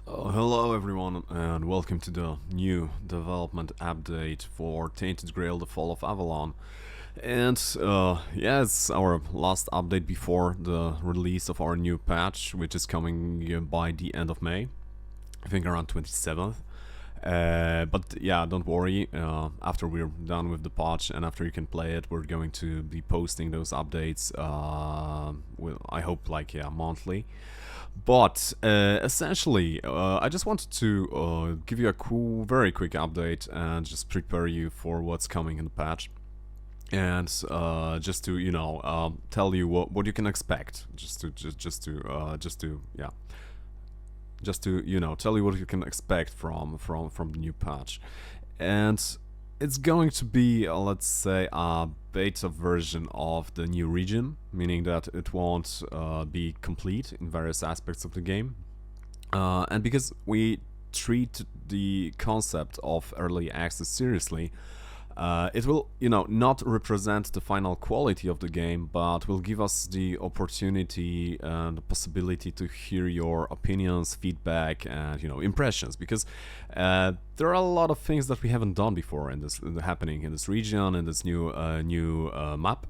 Hello everyone and welcome to the new development update for Tainted Grail, the Fall of Avalon. And yeah, it's our last update before the release of our new patch, which is coming by the end of May, I think around 27th. But yeah, don't worry, after we're done with the patch and after you can play it, we're going to be posting those updates, I hope monthly. But essentially, I just wanted to give you a very quick update and just prepare you for what's coming in the patch, and just to tell you what you can expect, just to tell you what you can expect from the new patch. And it's going to be, let's say, a beta version of the new region, meaning that it won't be complete in various aspects of the game. And because we treat the concept of early access seriously, it will, not represent the final quality of the game, but will give us the opportunity and the possibility to hear your opinions, feedback, and impressions. Because there are a lot of things that we haven't done before happening in this region, in this new map.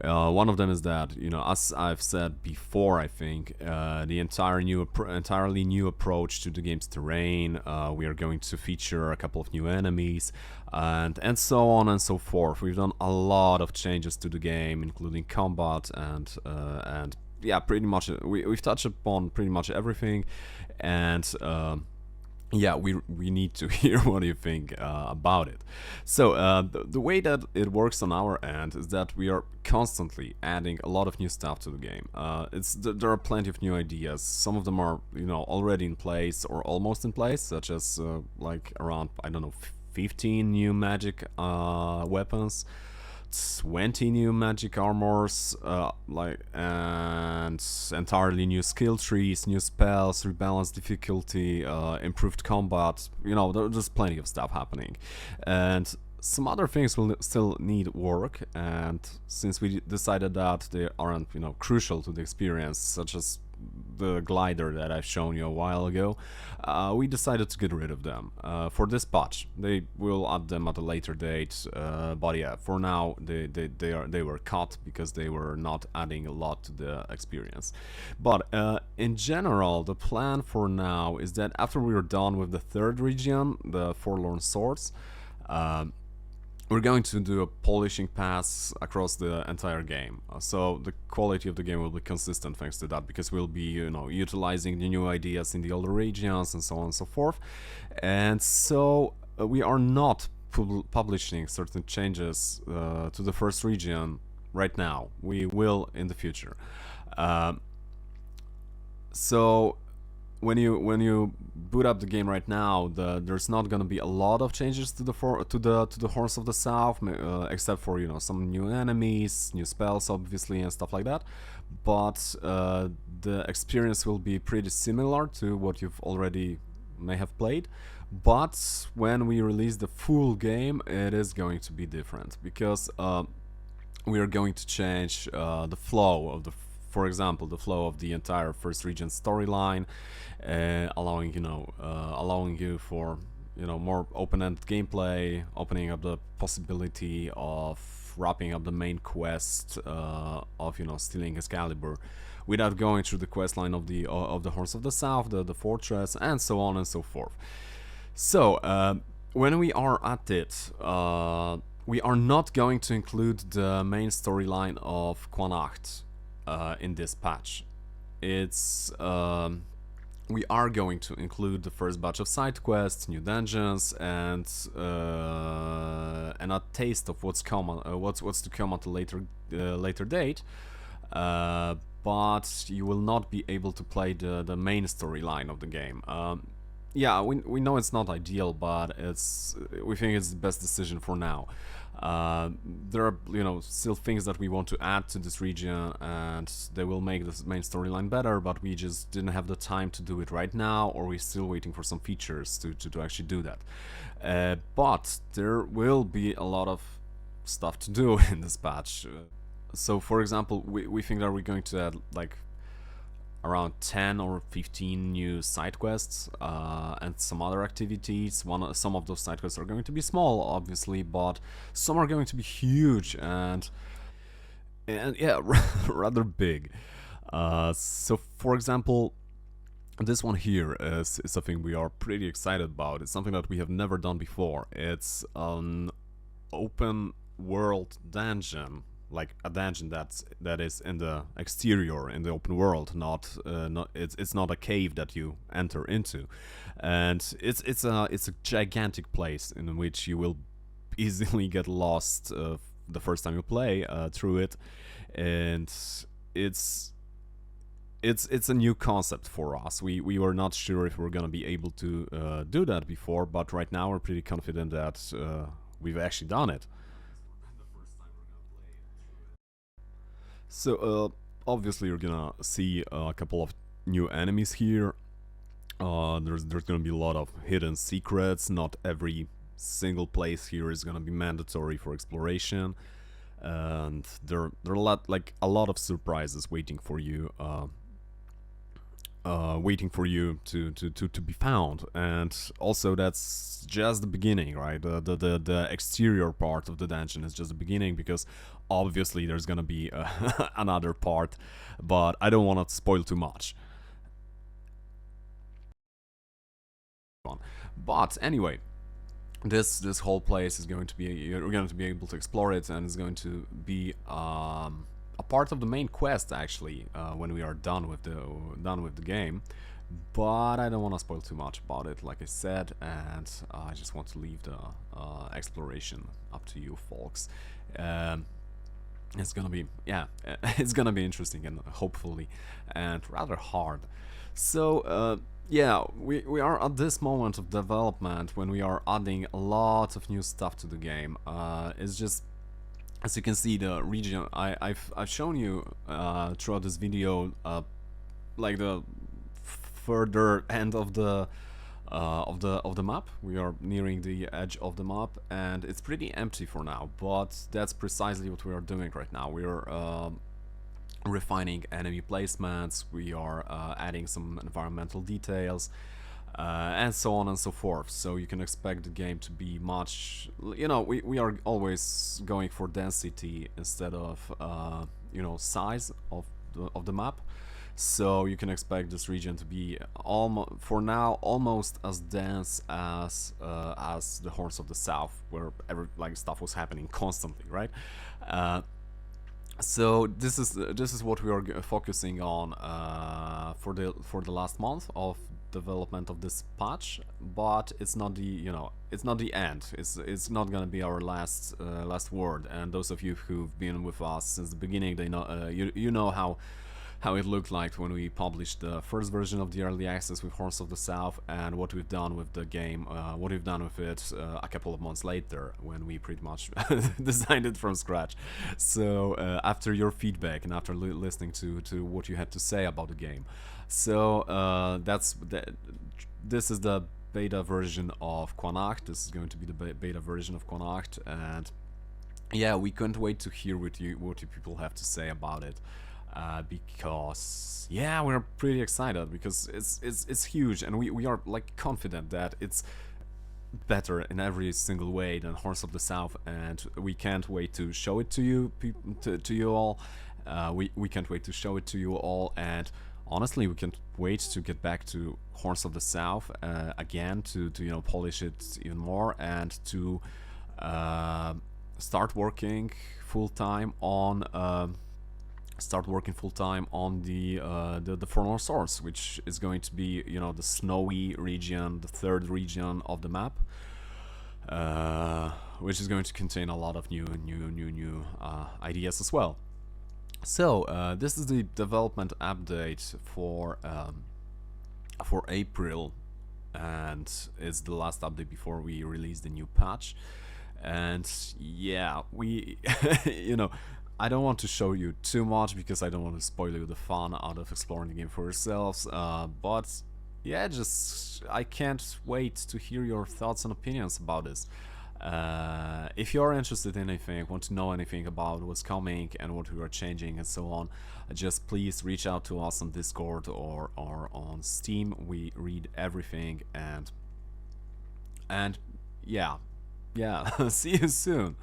One of them is that, as I've said before, I think the entirely new approach to the game's terrain. We are going to feature a couple of new enemies, and so on and so forth. We've done a lot of changes to the game, including combat and yeah, pretty much we've touched upon pretty much everything, and. Yeah, we need to hear what you think about it. So the way that it works on our end is that we are constantly adding a lot of new stuff to the game. There are plenty of new ideas. Some of them are already in place or almost in place, such as like around, I don't know, 15 new magic weapons, 20 new magic armors, and entirely new skill trees, new spells, rebalanced difficulty, improved combat. There's plenty of stuff happening, and some other things will still need work. And since we decided that they aren't crucial to the experience, such as the glider that I've shown you a while ago, we decided to get rid of them for this patch. They will add them at a later date, but yeah, for now they were cut because they were not adding a lot to the experience. But in general, the plan for now is that after we are done with the third region, the Forlorn Swords, we're going to do a polishing pass across the entire game. So the quality of the game will be consistent thanks to that, because we'll be, utilizing the new ideas in the older regions and so on and so forth. And so we are not publishing certain changes to the first region right now. We will in the future. So when you boot up the game right now, there's not gonna be a lot of changes to the Horns of the South, except for some new enemies, new spells, obviously, and stuff like that. But the experience will be pretty similar to what you've already may have played. But when we release the full game, it is going to be different, because we are going to change the flow of for example, the flow of the entire first region storyline, allowing you for more open-ended gameplay, opening up the possibility of wrapping up the main quest of stealing Excalibur, without going through the quest line of the Horns of the South, the fortress, and so on and so forth. So when we are at it, we are not going to include the main storyline of Quanacht in this patch. It's we are going to include the first batch of side quests, new dungeons, and a taste of what's to come at a later date. But you will not be able to play the main storyline of the game. Yeah, we know it's not ideal, but we think it's the best decision for now. There are still things that we want to add to this region, and they will make this main storyline better, but we just didn't have the time to do it right now, or we're still waiting for some features to actually do that. But there will be a lot of stuff to do in this patch. So for example, we think that we're going to add like around 10 or 15 new side quests and some other activities. Some of those side quests are going to be small, obviously, but some are going to be huge and yeah, rather big. So, for example, this one here is something we are pretty excited about. It's something that we have never done before. It's an open world dungeon, like a dungeon that is in the exterior, in the open world, not it's not a cave that you enter into, and it's a gigantic place in which you will easily get lost the first time you play through it, and it's it's a new concept for us. We were not sure if we were gonna be able to do that before, but right now we're pretty confident that we've actually done it. So obviously you're gonna see a couple of new enemies here. There's gonna be a lot of hidden secrets. Not every single place here is gonna be mandatory for exploration, and there are a lot of surprises waiting for you. Waiting for you to be found, and also that's just the beginning, right? The exterior part of the dungeon is just the beginning, because obviously there's gonna be another part, but I don't want to spoil too much. But anyway, this whole place is going to be, you're going to be able to explore it, and it's going to be a part of the main quest actually when we are done with the game. But I don't want to spoil too much about it, like I said, and I just want to leave the exploration up to you folks. It's gonna be, yeah, it's gonna be interesting and hopefully and rather hard. So yeah, we are at this moment of development when we are adding a lot of new stuff to the game. It's just, as you can see, the region I've shown you throughout this video, like the further end of the map. We are nearing the edge of the map, and it's pretty empty for now. But that's precisely what we are doing right now. We are refining enemy placements. We are adding some environmental details. And so on and so forth. So you can expect the game to be much, you know, we are always going for density instead of, you know, size of the map. So you can expect this region to be for now almost as dense as the Horns of the South, where stuff was happening constantly, right? So this is what we are focusing on for the last month of development of this patch, but it's not the, you know, it's not the end. It's not gonna be our last word. And those of you who've been with us since the beginning, they know you know how it looked like when we published the first version of the early access with Horns of the South, and what we've done with the game, what we've done with it a couple of months later when we pretty much designed it from scratch. So after your feedback and after listening to what you had to say about the game, so this is the beta version of Quanacht. This is going to be the beta version of Quanacht, and yeah, we couldn't wait to hear what you people have to say about it. Because yeah, we're pretty excited, because it's huge, and we are like confident that it's better in every single way than Horns of the South, and we can't wait to show it to you to you all. We can't wait to show it to you all, and honestly, we can't wait to get back to Horns of the South again, to you know, polish it even more, and to start working full time on the Forlorn Source, which is going to be, you know, the snowy region, the third region of the map, which is going to contain a lot of new ideas as well. So this is the development update for April, and it's the last update before we release the new patch. And yeah, we you know, I don't want to show you too much because I don't want to spoil you the fun out of exploring the game for yourselves, but yeah, just I can't wait to hear your thoughts and opinions about this. If you're interested in anything, want to know anything about what's coming and what we are changing and so on, just please reach out to us on Discord or on Steam. We read everything, and yeah, see you soon.